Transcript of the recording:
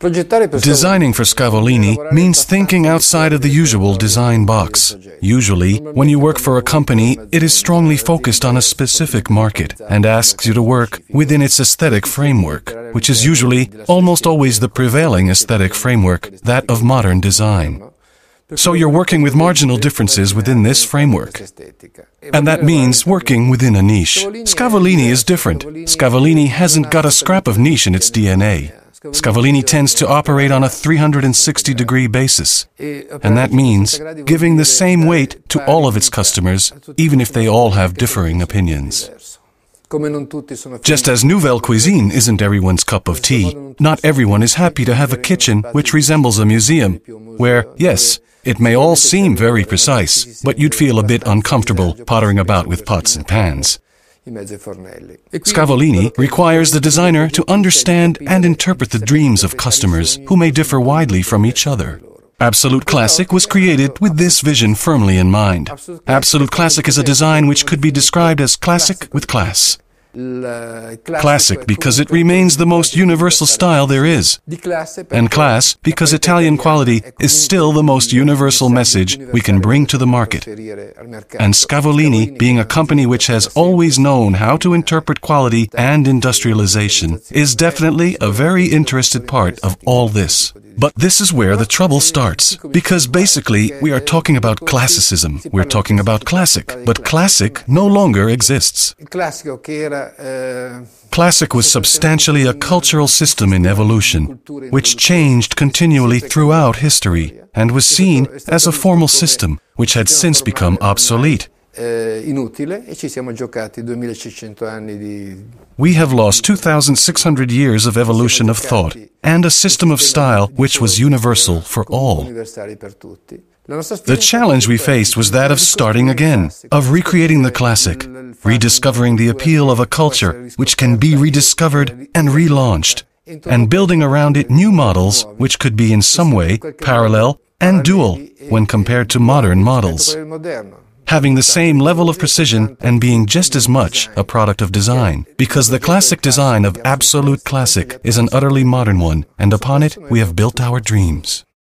Designing for Scavolini means thinking outside of the usual design box. Usually, when you work for a company, it is strongly focused on a specific market and asks you to work within its aesthetic framework, which is usually, almost always the prevailing aesthetic framework, that of modern design. So you're working with marginal differences within this framework. And that means working within a niche. Scavolini is different. Scavolini hasn't got a scrap of niche in its DNA. Scavolini tends to operate on a 360-degree basis. And that means giving the same weight to all of its customers, even if they all have differing opinions. Just as nouvelle cuisine isn't everyone's cup of tea, not everyone is happy to have a kitchen which resembles a museum, where, yes, it may all seem very precise, but you'd feel a bit uncomfortable pottering about with pots and pans. Scavolini requires the designer to understand and interpret the dreams of customers who may differ widely from each other. Absolute Classic was created with this vision firmly in mind. Absolute Classic is a design which could be described as classic with class. Classic because it remains the most universal style there is, and class because Italian quality is still the most universal message we can bring to the market. And Scavolini, being a company which has always known how to interpret quality and industrialization, is definitely a very interested part of all this. But this is where the trouble starts, because basically we are talking about classicism, we're talking about classic, but classic no longer exists. Classic was substantially a cultural system in evolution, which changed continually throughout history, and was seen as a formal system, which had since become obsolete. We have lost 2,600 years of evolution of thought and a system of style which was universal for all. The challenge we faced was that of starting again, of recreating the classic, rediscovering the appeal of a culture which can be rediscovered and relaunched, and building around it new models which could be in some way parallel and dual when compared to modern models, having the same level of precision and being just as much a product of design, because the classic design of Absolute Classic is an utterly modern one, and upon it we have built our dreams.